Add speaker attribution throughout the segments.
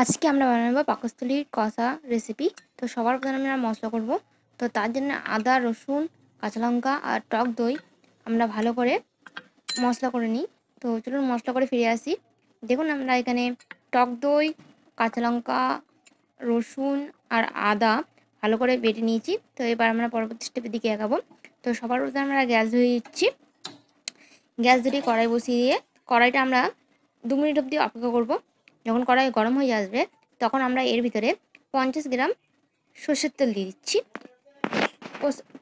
Speaker 1: আজকে আমরা বানাবো পাকস্থলীর কষা রেসিপি। তো সবার প্রথমে আমরা মশলা করব। তো তার জন্য আদা, রসুন, কাঁচা লঙ্কা আর টক দই আমরা ভালো করে মশলা করে নিই। তো চলুন মশলা করে ফিরে আসি। দেখুন আমরা এখানে টক দই, কাঁচা লঙ্কা, রসুন আর আদা ভালো করে বেটে নিয়েছি। তো এবার আমরা পরবর্তী স্টেপের দিকে এগাবো। তো সবার প্রথমে আমরা গ্যাস ধরিয়ে দিচ্ছি। গ্যাস ধরিয়ে কড়াই বসিয়ে দিয়ে কড়াইটা আমরা 2 মিনিট অবধি অপেক্ষা করব। যখন কড়াই গরম হয়ে আসবে তখন আমরা এর ভিতরে 50 গ্রাম সর্ষের তেল দিয়ে দিচ্ছি।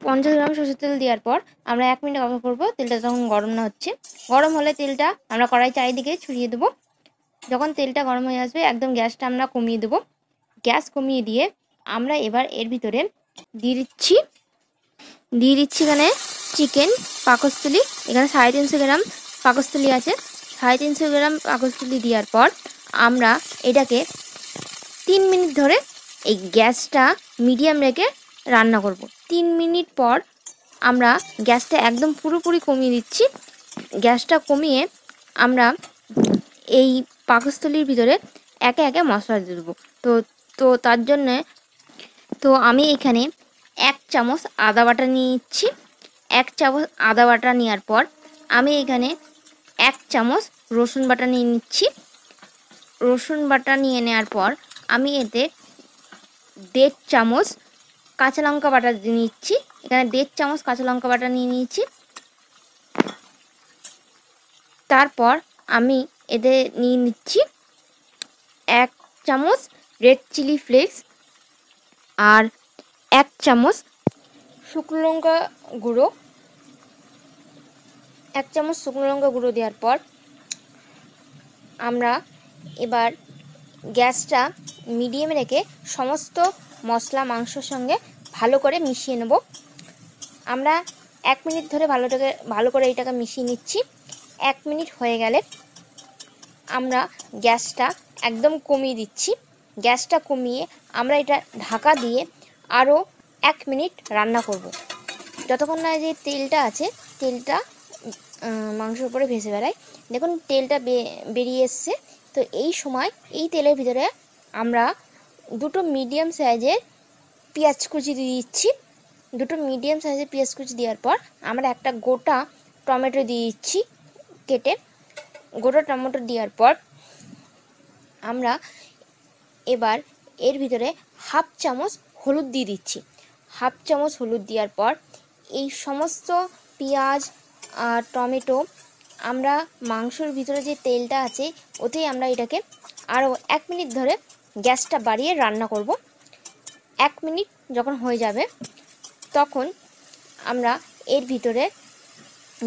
Speaker 1: 50 গ্রাম সর্ষের তেল দেওয়ার পর আমরা 1 মিনিট অপেক্ষা করব। তেলটা যখন গরম না হচ্ছে, গরম হলে তেলটা আমরা কড়াই চারিদিকে ছড়িয়ে দেবো। যখন তেলটা গরম হয়ে আসবে একদম গ্যাসটা আমরা কমিয়ে দেবো। গ্যাস কমিয়ে দিয়ে আমরা এবার এর ভিতরে দিয়ে দিচ্ছি এখানে চিকেন পাকস্থলী। এখানে 350 গ্রাম পাকস্থলী আছে। 350 গ্রাম পাকস্থলী দেওয়ার পর আমরা এটাকে 3 মিনিট ধরে এই গ্যাসটা মিডিয়াম রেখে রান্না করব। 3 মিনিট পর আমরা গ্যাসটা একদম পুরোপুরি কমিয়ে দিচ্ছি। গ্যাসটা কমিয়ে আমরা এই পাকস্থলীর ভিতরে একে একে মশলা দিয়ে দেবো। তো তার জন্যে আমি এখানে 1 চামচ আদা বাটা নিয়ে নিচ্ছি। 1 চামচ আদা বাটা নেওয়ার পর আমি এখানে 1 চামচ রসুন বাটা নিয়ে নিচ্ছি। রসুন বাটা নিয়ে নেওয়ার পর আমি এতে 1.5 চামচ কাঁচা লঙ্কা বাটা দিয়ে নিচ্ছি। এখানে 1.5 চামচ কাঁচা লঙ্কা বাটা নিয়ে নিয়েছি। তারপর আমি এতে নিয়ে নিচ্ছি 1 চামচ রেড চিলি ফ্লেক্স আর 1 চামচ শুকনো লঙ্কা গুঁড়ো। 1 চামচ শুকনো লঙ্কা গুঁড়ো দেওয়ার পর আমরা এবার গ্যাসটা মিডিয়ামে রেখে সমস্ত মশলা মাংসর সঙ্গে ভালো করে মিশিয়ে নেব। আমরা 1 মিনিট ধরে ভালো করে এটাকে মিশিয়ে নিচ্ছি। 1 মিনিট হয়ে গেলে আমরা গ্যাসটা একদম কমিয়ে দিচ্ছি। গ্যাসটা কমিয়ে আমরা এটা ঢাকা দিয়ে আরও 1 মিনিট রান্না করব। যতক্ষণ না যে তেলটা আছে তেলটা মাংসের উপরে ভেসে বেড়ায়। দেখুন তেলটা বেরিয়ে এসছে। তো এই সময় এই তেলের ভিতরে আমরা 2টো মিডিয়াম সাইজের পেঁয়াজ কুচি দিয়ে দিচ্ছি। 2টো মিডিয়াম সাইজের পেঁয়াজ কুচি দেওয়ার পর আমরা একটা গোটা টমেটো দিয়ে দিচ্ছি কেটে। গোটা টমেটো দেওয়ার পর আমরা এবার এর ভিতরে 1/2 চামচ হলুদ দিয়ে দিচ্ছি। 1/2 চামচ হলুদ দেওয়ার পর এই সমস্ত পেঁয়াজ আর টমেটো আমরা মাংসর ভিতরে যে তেলটা আছে ওতেই আমরা এটাকে আরও 1 মিনিট ধরে গ্যাসটা বাড়িয়ে রান্না করব। 1 মিনিট যখন হয়ে যাবে তখন আমরা এর ভিতরে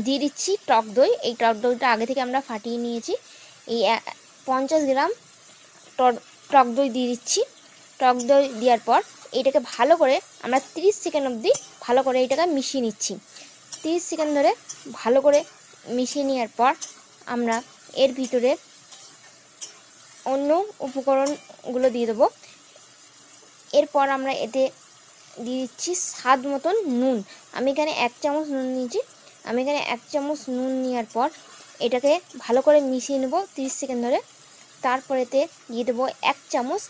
Speaker 1: দিয়ে দিচ্ছি টক দই। এই টক দইটা আগে থেকে আমরা ফাটিয়ে নিয়েছি। এই 50 গ্রাম টক দই দিয়ে দিচ্ছি। টক দই দেওয়ার পর এইটাকে ভালো করে আমরা 30 সেকেন্ড অবধি ভালো করে এটাকে মিশিয়ে নিচ্ছি। 30 সেকেন্ড ধরে ভালো করে মিশিয়ে নেওয়ার পর আমরা এর ভিতরে অন্য উপকরণগুলো দিয়ে দেবো। এরপর আমরা এতে দিয়ে দিচ্ছি স্বাদ মতন নুন। আমি এখানে 1 চামচ নুন নিয়েছি। আমি এখানে 1 চামচ নুন নেওয়ার পর এটাকে ভালো করে মিশিয়ে নেব 30 সেকেন্ড ধরে। তারপর এতে দিয়ে দেবো 1 চামচ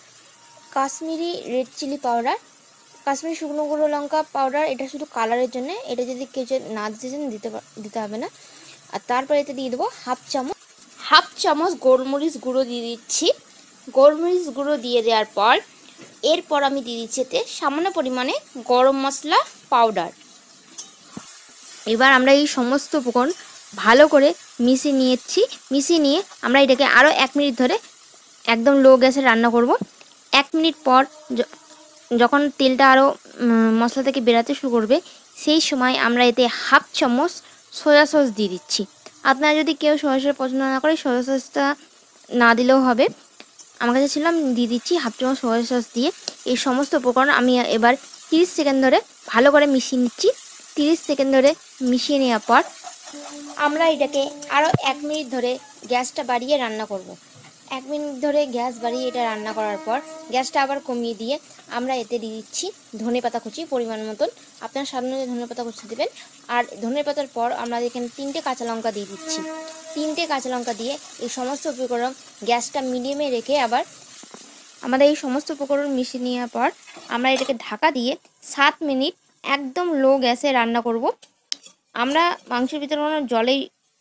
Speaker 1: Kashmiri red chilli powder, Kashmiri শুকনো গুঁড়ো লঙ্কা পাউডার। এটা শুধু কালারের জন্য, এটা যদি কেউ না দিতে চান দিতে হবে না। আর তারপর এতে দিয়ে দেবো 1/2 চামচ গোলমরিচ গুঁড়ো দিয়ে দিচ্ছি। গোলমরিচ গুঁড়ো দিয়ে দেওয়ার পর এরপর আমি দিয়ে দিচ্ছি এতে সামান্য পরিমাণে গরম মশলা পাউডার। এবার আমরা এই সমস্ত উপকরণ ভালো করে মিশিয়ে নিয়ে আমরা এটাকে আরও 1 মিনিট ধরে একদম লো গ্যাসে রান্না করব। 1 মিনিট পর যখন তেলটা আরও মশলা থেকে বেরাতে শুরু করবে সেই সময় আমরা এতে 1/2 চামচ সয়া সস দিয়ে দিচ্ছি। আপনারা যদি কেউ সয়া সস পছন্দ না করে সয়া সসটা না দিলেও হবে। আমার কাছে ছিল, আমি দিয়ে দিচ্ছি 1/2 চামচ সয়া সস দিয়ে। এই সমস্ত উপকরণ আমি এবার 30 সেকেন্ড ধরে ভালো করে মিশিয়ে নিচ্ছি। 30 সেকেন্ড ধরে মিশিয়ে নেওয়ার পর আমরা এটাকে আরও 1 মিনিট ধরে গ্যাসটা বাড়িয়ে রান্না করব। 1 মিনিট ধরে গ্যাস বাড়িয়ে এটা রান্না করার পর গ্যাসটা আবার কমিয়ে দিয়ে আমরা এতে দিয়ে দিচ্ছি ধনেপাতা কুচি পরিমাণ মতন। আপনার স্বাদ অনুযায়ী ধনেপাতা কুচি দেবেন। আর ধনেপাতার পর আমরা এখানে 3টে কাঁচা লঙ্কা দিয়ে দিচ্ছি। 3টে কাঁচা লঙ্কা দিয়ে এই সমস্ত উপকরণ গ্যাসটা মিডিয়ামে রেখে আবার আমাদের এই সমস্ত উপকরণ মিশিয়ে নেওয়ার পর আমরা এটাকে ঢাকা দিয়ে 7 মিনিট একদম লো গ্যাসে রান্না করব। আমরা মাংসের ভিতরে কোনো জলেই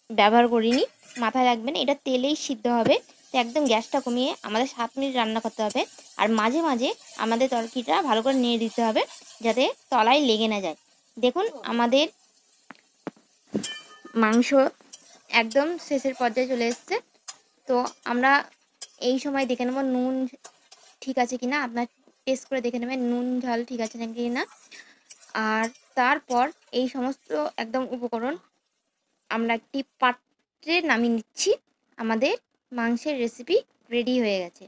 Speaker 1: ব্যবহার করিনি, মাথায় রাখবেন এটা তেলেই সিদ্ধ হবে। তো একদম গ্যাসটা কমিয়ে আমাদের 7 মিনিট রান্না করতে হবে। আর মাঝে মাঝে আমাদের তরকারিটা ভালো করে নেড়ে দিতে হবে যাতে তলায় লেগে না যায়। দেখুন আমাদের মাংস একদম শেষের পর্যায়ে চলে এসছে। তো আমরা এই সময় দেখে নেব নুন ঠিক আছে কিনা, আপনার টেস্ট করে দেখে নেবেন নুন ঝাল ঠিক আছে নাকি না। আর তারপর এই সমস্ত একদম উপকরণ আমরা একটি পাত্রে নামিয়ে নিচ্ছি। আমাদের মাংসের রেসিপি রেডি হয়ে গেছে।